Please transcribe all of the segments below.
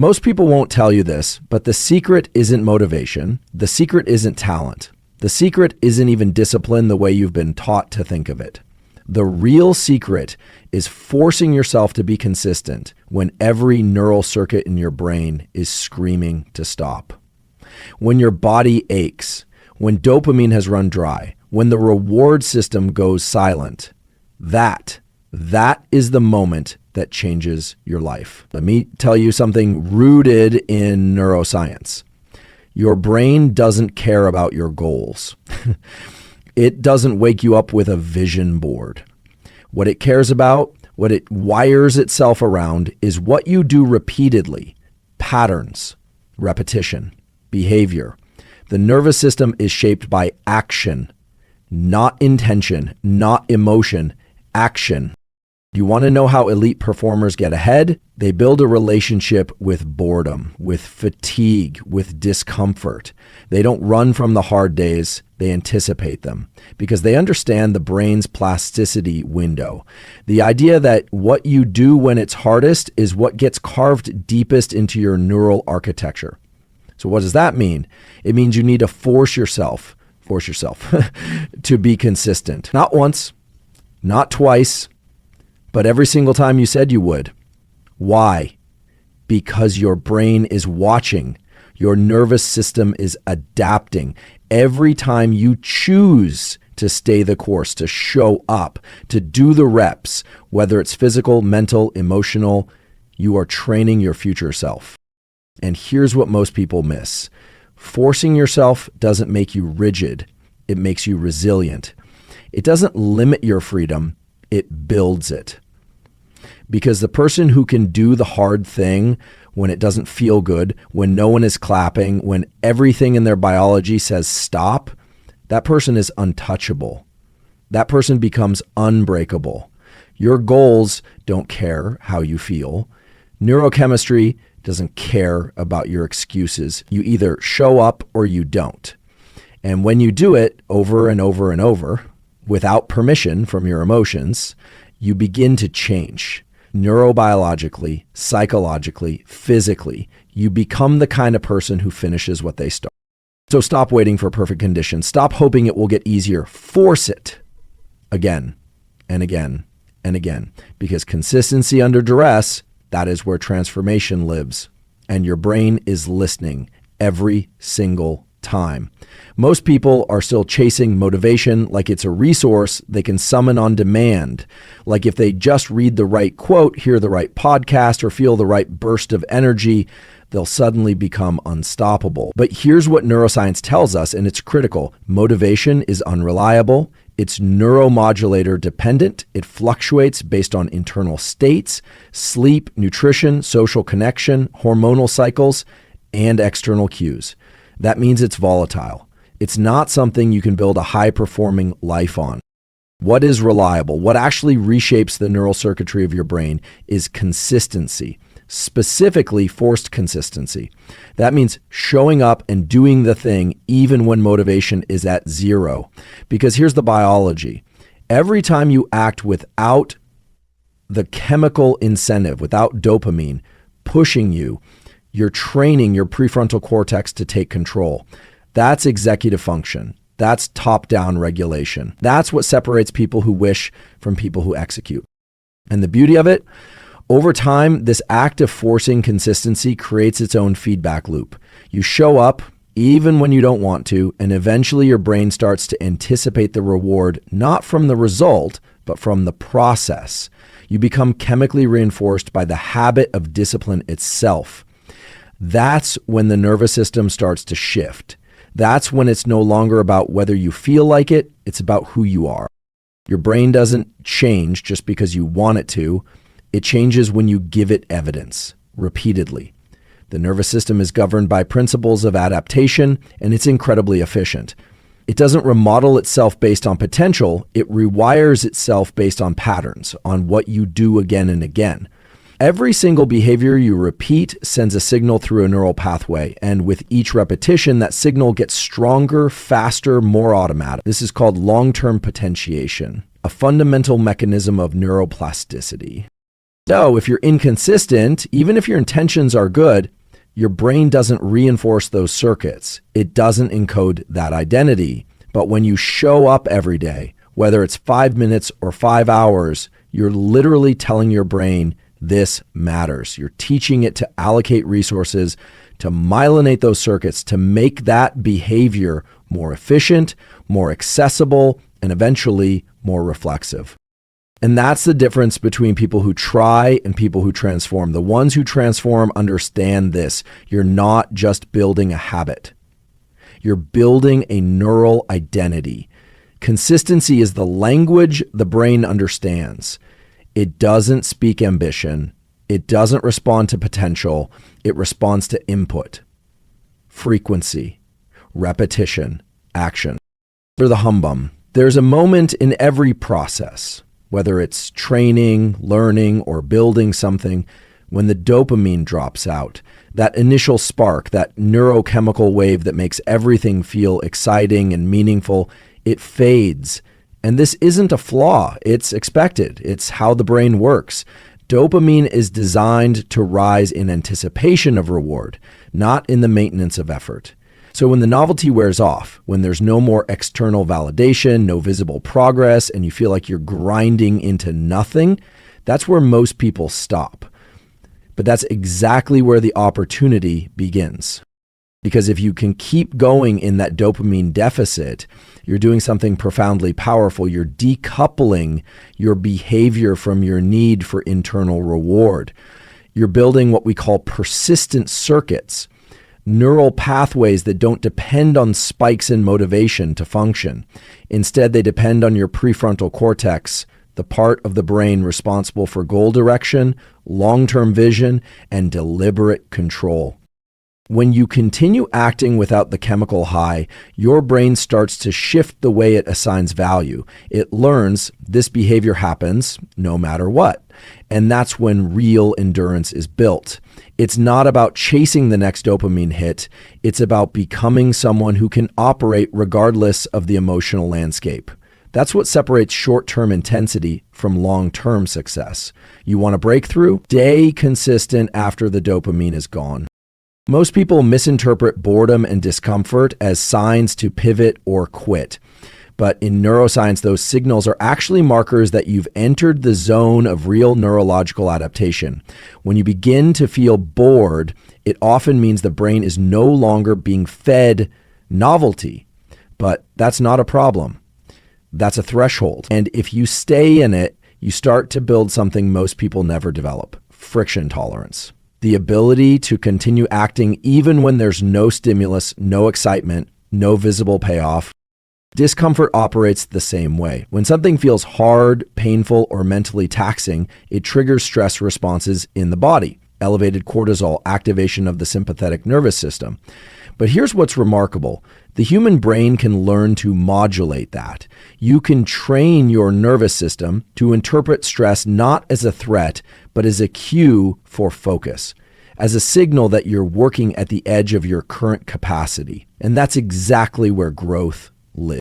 Most people won't tell you this, but the secret isn't motivation. The secret isn't talent. The secret isn't even discipline the way you've been taught to think of it. The real secret is forcing yourself to be consistent when every neural circuit in your brain is screaming to stop. When your body aches, when dopamine has run dry, when the reward system goes silent, that is the moment that changes your life. Let me tell you something rooted in neuroscience. Your brain doesn't care about your goals. It doesn't wake you up with a vision board. What it cares about, what it wires itself around, is what you do repeatedly. Patterns, repetition, behavior. The nervous system is shaped by action, not intention, not emotion, action. You want to know how elite performers get ahead? They build a relationship with boredom, with fatigue, with discomfort. They don't run from the hard days, they anticipate them because they understand the brain's plasticity window. The idea that what you do when it's hardest is what gets carved deepest into your neural architecture. So what does that mean? It means you need to force yourself to be consistent. Not once, not twice, but every single time you said you would. Why? Because your brain is watching. Your nervous system is adapting. Every time you choose to stay the course, to show up, to do the reps, whether it's physical, mental, emotional, you are training your future self. And here's what most people miss. Forcing yourself doesn't make you rigid. It makes you resilient. It doesn't limit your freedom. It builds it. Because the person who can do the hard thing when it doesn't feel good, when no one is clapping, when everything in their biology says stop, that person is untouchable. That person becomes unbreakable. Your goals don't care how you feel. Neurochemistry doesn't care about your excuses. You either show up or you don't. And when you do it over and over and over, without permission from your emotions, you begin to change. Neurobiologically, psychologically, physically, you become the kind of person who finishes what they start. So stop waiting for perfect conditions. Stop hoping it will get easier. Force it again and again and again. Because consistency under duress, that is where transformation lives. And your brain is listening every single time. Most people are still chasing motivation like it's a resource they can summon on demand. Like if they just read the right quote, hear the right podcast, or feel the right burst of energy, they'll suddenly become unstoppable. But here's what neuroscience tells us, and it's critical. Motivation is unreliable. It's neuromodulator dependent. It fluctuates based on internal states, sleep, nutrition, social connection, hormonal cycles, and external cues. That means it's volatile. It's not something you can build a high-performing life on. What is reliable? What actually reshapes the neural circuitry of your brain is consistency, specifically forced consistency. That means showing up and doing the thing even when motivation is at zero. Because here's the biology. Every time you act without the chemical incentive, without dopamine pushing you, you're training your prefrontal cortex to take control. That's executive function. That's top-down regulation. That's what separates people who wish from people who execute. And the beauty of it, over time, this act of forcing consistency creates its own feedback loop. You show up even when you don't want to, and eventually your brain starts to anticipate the reward, not from the result, but from the process. You become chemically reinforced by the habit of discipline itself. That's when the nervous system starts to shift. That's when it's no longer about whether you feel like it, it's about who you are. Your brain doesn't change just because you want it to. It changes when you give it evidence, repeatedly. The nervous system is governed by principles of adaptation, and it's incredibly efficient. It doesn't remodel itself based on potential, it rewires itself based on patterns, on what you do again and again. Every single behavior you repeat sends a signal through a neural pathway, and with each repetition, that signal gets stronger, faster, more automatic. This is called long-term potentiation, a fundamental mechanism of neuroplasticity. So if you're inconsistent, even if your intentions are good, your brain doesn't reinforce those circuits. It doesn't encode that identity. But when you show up every day, whether it's 5 minutes or 5 hours, you're literally telling your brain this matters. You're teaching it to allocate resources, to myelinate those circuits, to make that behavior more efficient, more accessible, and eventually more reflexive. And that's the difference between people who try and people who transform. The ones who transform understand this. You're not just building a habit. You're building a neural identity. Consistency is the language the brain understands. It doesn't speak ambition. It doesn't respond to potential. It responds to input, frequency, repetition, action. For the humbum, there's a moment in every process, whether it's training, learning, or building something, when the dopamine drops out, that initial spark, that neurochemical wave that makes everything feel exciting and meaningful, it fades. And this isn't a flaw. It's expected. It's how the brain works. Dopamine is designed to rise in anticipation of reward, not in the maintenance of effort. So when the novelty wears off, when there's no more external validation, no visible progress, and you feel like you're grinding into nothing, that's where most people stop. But that's exactly where the opportunity begins. Because if you can keep going in that dopamine deficit, you're doing something profoundly powerful. You're decoupling your behavior from your need for internal reward. You're building what we call persistent circuits, neural pathways that don't depend on spikes in motivation to function. Instead, they depend on your prefrontal cortex, the part of the brain responsible for goal direction, long-term vision, and deliberate control. When you continue acting without the chemical high, your brain starts to shift the way it assigns value. It learns this behavior happens no matter what. And that's when real endurance is built. It's not about chasing the next dopamine hit. It's about becoming someone who can operate regardless of the emotional landscape. That's what separates short-term intensity from long-term success. You want a breakthrough? Stay consistent after the dopamine is gone. Most people misinterpret boredom and discomfort as signs to pivot or quit. But in neuroscience, those signals are actually markers that you've entered the zone of real neurological adaptation. When you begin to feel bored, it often means the brain is no longer being fed novelty. But that's not a problem. That's a threshold. And if you stay in it, you start to build something most people never develop: friction tolerance. The ability to continue acting even when there's no stimulus, no excitement, no visible payoff. Discomfort operates the same way. When something feels hard, painful, or mentally taxing, it triggers stress responses in the body, elevated cortisol, activation of the sympathetic nervous system. But here's what's remarkable. The human brain can learn to modulate that. You can train your nervous system to interpret stress not as a threat, but as a cue for focus, as a signal that you're working at the edge of your current capacity. And that's exactly where growth lives.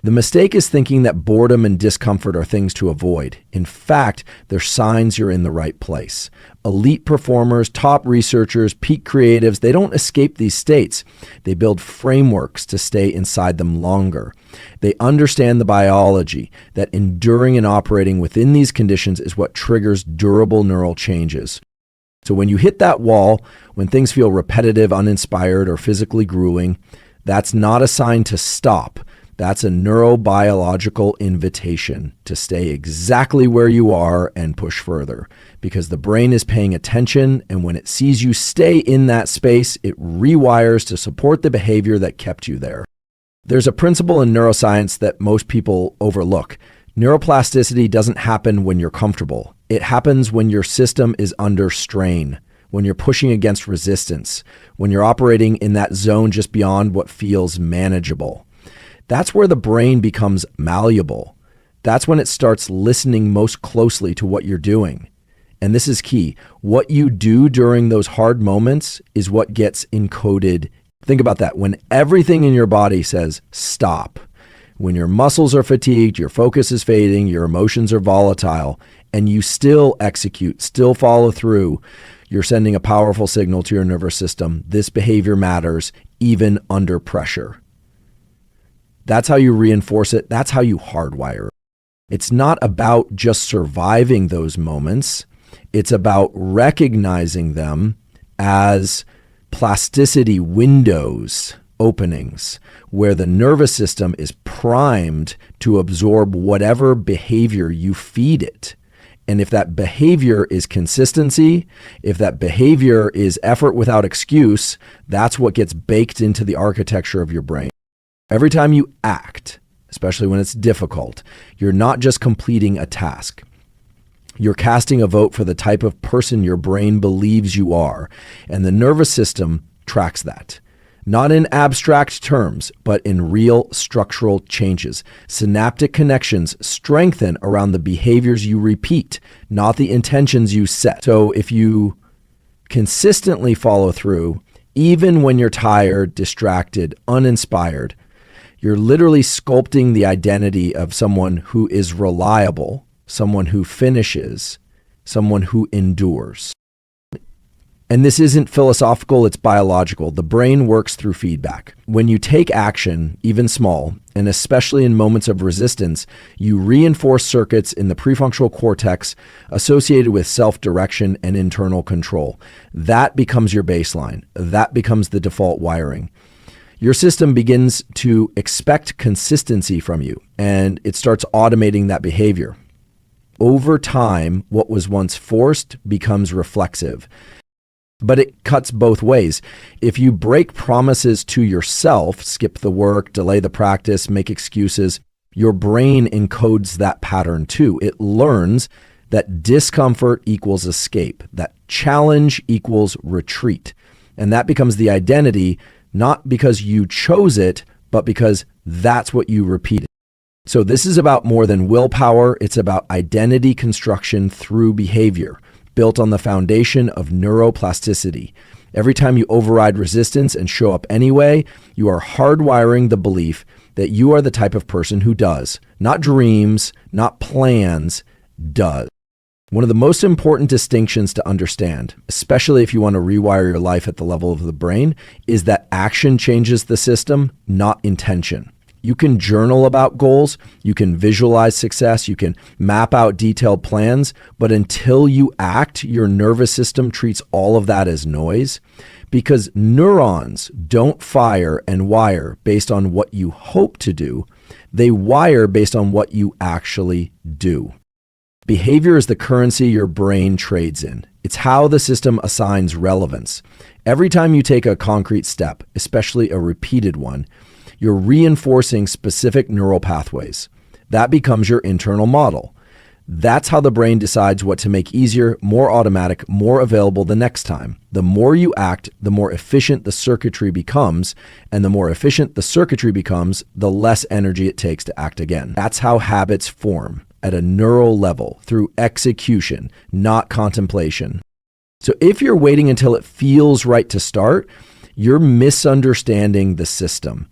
The mistake is thinking that boredom and discomfort are things to avoid. In fact, they're signs you're in the right place. Elite performers, top researchers, peak creatives, they don't escape these states. They build frameworks to stay inside them longer. They understand the biology, that enduring and operating within these conditions is what triggers durable neural changes. So when you hit that wall, when things feel repetitive, uninspired, or physically grueling, that's not a sign to stop. That's a neurobiological invitation to stay exactly where you are and push further, because the brain is paying attention, and when it sees you stay in that space, it rewires to support the behavior that kept you there. There's a principle in neuroscience that most people overlook. Neuroplasticity doesn't happen when you're comfortable. It happens when your system is under strain, when you're pushing against resistance, when you're operating in that zone just beyond what feels manageable. That's where the brain becomes malleable. That's when it starts listening most closely to what you're doing. And this is key. What you do during those hard moments is what gets encoded. Think about that. When everything in your body says stop, when your muscles are fatigued, your focus is fading, your emotions are volatile, and you still execute, still follow through, you're sending a powerful signal to your nervous system. This behavior matters even under pressure. That's how you reinforce it. That's how you hardwire it. It's not about just surviving those moments. It's about recognizing them as plasticity windows, openings, where the nervous system is primed to absorb whatever behavior you feed it. And if that behavior is consistency, if that behavior is effort without excuse, that's what gets baked into the architecture of your brain. Every time you act, especially when it's difficult, you're not just completing a task. You're casting a vote for the type of person your brain believes you are. And the nervous system tracks that. Not in abstract terms, but in real structural changes. Synaptic connections strengthen around the behaviors you repeat, not the intentions you set. So if you consistently follow through, even when you're tired, distracted, uninspired, you're literally sculpting the identity of someone who is reliable, someone who finishes, someone who endures. And this isn't philosophical, it's biological. The brain works through feedback. When you take action, even small, and especially in moments of resistance, you reinforce circuits in the prefrontal cortex associated with self-direction and internal control. That becomes your baseline. That becomes the default wiring. Your system begins to expect consistency from you, and it starts automating that behavior. Over time, what was once forced becomes reflexive. But it cuts both ways. If you break promises to yourself, skip the work, delay the practice, make excuses, your brain encodes that pattern too. It learns that discomfort equals escape, that challenge equals retreat. And that becomes the identity, not because you chose it, but because that's what you repeated. So this is about more than willpower. It's about identity construction through behavior, built on the foundation of neuroplasticity. Every time you override resistance and show up anyway, you are hardwiring the belief that you are the type of person who does, not dreams, not plans, does. One of the most important distinctions to understand, especially if you want to rewire your life at the level of the brain, is that action changes the system, not intention. You can journal about goals, you can visualize success, you can map out detailed plans, but until you act, your nervous system treats all of that as noise, because neurons don't fire and wire based on what you hope to do. They wire based on what you actually do. Behavior is the currency your brain trades in. It's how the system assigns relevance. Every time you take a concrete step, especially a repeated one, you're reinforcing specific neural pathways. That becomes your internal model. That's how the brain decides what to make easier, more automatic, more available the next time. The more you act, the more efficient the circuitry becomes, and the more efficient the circuitry becomes, the less energy it takes to act again. That's how habits form at a neural level, through execution, not contemplation. So if you're waiting until it feels right to start, you're misunderstanding the system.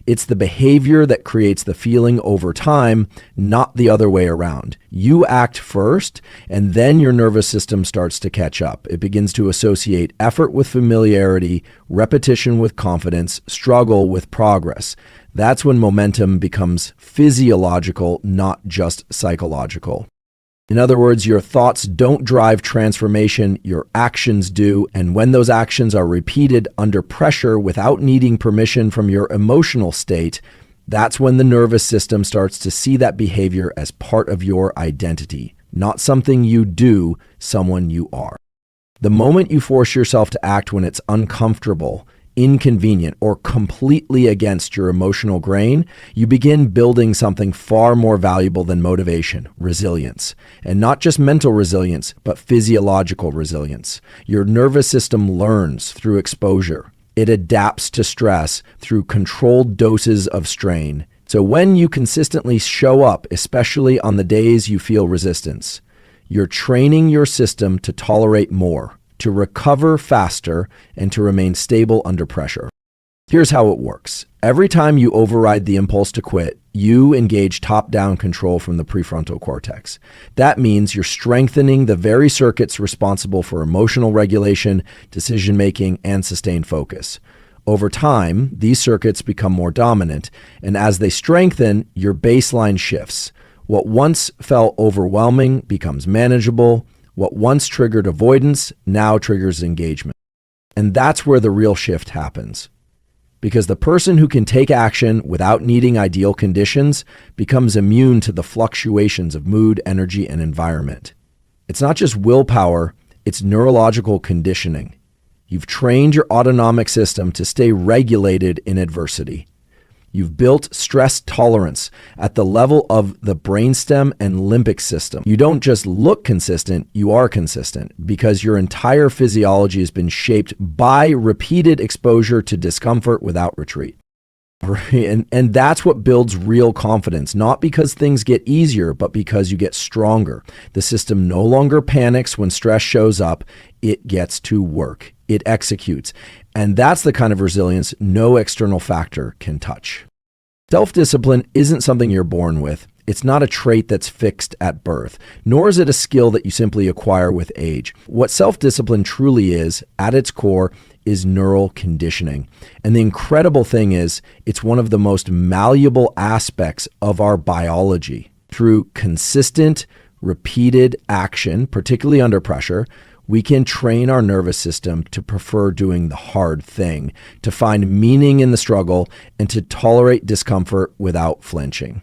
It's the behavior that creates the feeling over time, not the other way around. You act first, and then your nervous system starts to catch up. It begins to associate effort with familiarity, repetition with confidence, struggle with progress. That's when momentum becomes physiological, not just psychological. In other words, your thoughts don't drive transformation, your actions do. And when those actions are repeated under pressure without needing permission from your emotional state, that's when the nervous system starts to see that behavior as part of your identity, not something you do, someone you are. The moment you force yourself to act when it's uncomfortable, inconvenient, or completely against your emotional grain, you begin building something far more valuable than motivation, resilience. And not just mental resilience, but physiological resilience. Your nervous system learns through exposure. It adapts to stress through controlled doses of strain. So when you consistently show up, especially on the days you feel resistance, you're training your system to tolerate more, to recover faster, and to remain stable under pressure. Here's how it works. Every time you override the impulse to quit, you engage top-down control from the prefrontal cortex. That means you're strengthening the very circuits responsible for emotional regulation, decision-making, and sustained focus. Over time, these circuits become more dominant, and as they strengthen, your baseline shifts. What once felt overwhelming becomes manageable. What once triggered avoidance now triggers engagement. And that's where the real shift happens. Because the person who can take action without needing ideal conditions becomes immune to the fluctuations of mood, energy, and environment. It's not just willpower, it's neurological conditioning. You've trained your autonomic system to stay regulated in adversity. You've built stress tolerance at the level of the brainstem and limbic system. You don't just look consistent, you are consistent because your entire physiology has been shaped by repeated exposure to discomfort without retreat. And that's what builds real confidence, not because things get easier, but because you get stronger. The system no longer panics when stress shows up. It gets to work. It executes. And that's the kind of resilience no external factor can touch. Self-discipline isn't something you're born with. It's not a trait that's fixed at birth, nor is it a skill that you simply acquire with age. What self-discipline truly is, at its core, is neural conditioning. And the incredible thing is, it's one of the most malleable aspects of our biology. Through consistent, repeated action, particularly under pressure, we can train our nervous system to prefer doing the hard thing, to find meaning in the struggle, and to tolerate discomfort without flinching.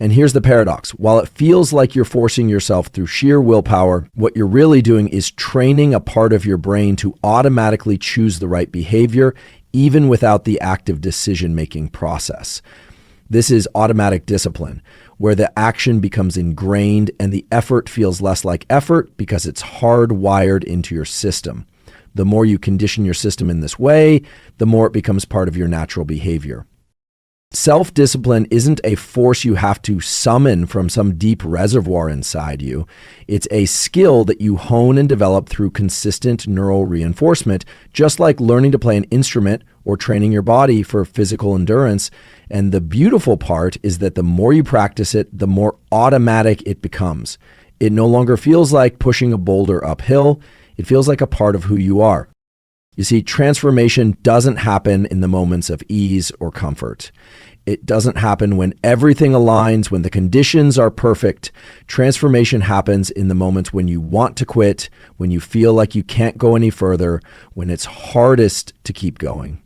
And here's the paradox. While it feels like you're forcing yourself through sheer willpower, what you're really doing is training a part of your brain to automatically choose the right behavior, even without the active decision-making process. This is automatic discipline, where the action becomes ingrained and the effort feels less like effort because it's hardwired into your system. The more you condition your system in this way, the more it becomes part of your natural behavior. Self-discipline isn't a force you have to summon from some deep reservoir inside you. It's a skill that you hone and develop through consistent neural reinforcement, just like learning to play an instrument or training your body for physical endurance. And the beautiful part is that the more you practice it, the more automatic it becomes. It no longer feels like pushing a boulder uphill. It feels like a part of who you are. You see, transformation doesn't happen in the moments of ease or comfort. It doesn't happen when everything aligns, when the conditions are perfect. Transformation happens in the moments when you want to quit, when you feel like you can't go any further, when it's hardest to keep going.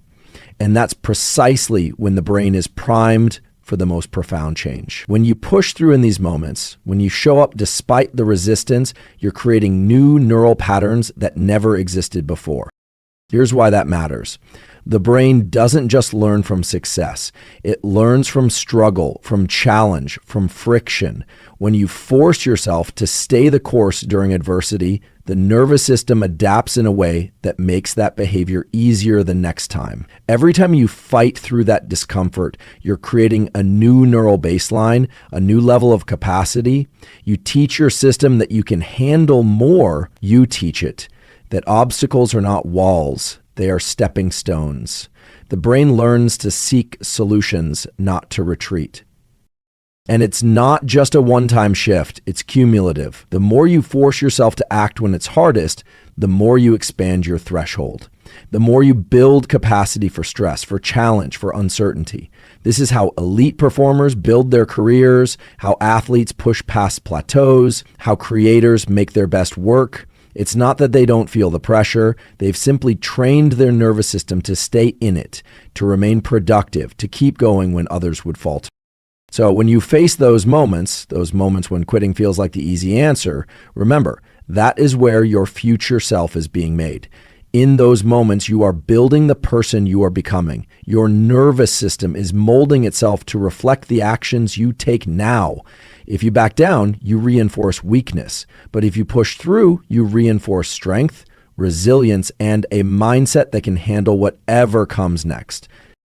And that's precisely when the brain is primed for the most profound change. When you push through in these moments, when you show up despite the resistance, you're creating new neural patterns that never existed before. Here's why that matters. The brain doesn't just learn from success. It learns from struggle, from challenge, from friction. When you force yourself to stay the course during adversity, the nervous system adapts in a way that makes that behavior easier the next time. Every time you fight through that discomfort, you're creating a new neural baseline, a new level of capacity. You teach your system that you can handle more. You teach it that obstacles are not walls, they are stepping stones. The brain learns to seek solutions, not to retreat. And it's not just a one-time shift, it's cumulative. The more you force yourself to act when it's hardest, the more you expand your threshold. The more you build capacity for stress, for challenge, for uncertainty. This is how elite performers build their careers, how athletes push past plateaus, how creators make their best work. It's not that they don't feel the pressure. They've simply trained their nervous system to stay in it, to remain productive, to keep going when others would falter. So when you face those moments when quitting feels like the easy answer, remember, that is where your future self is being made. In those moments, you are building the person you are becoming. Your nervous system is molding itself to reflect the actions you take now. If you back down, you reinforce weakness. But if you push through, you reinforce strength, resilience, and a mindset that can handle whatever comes next.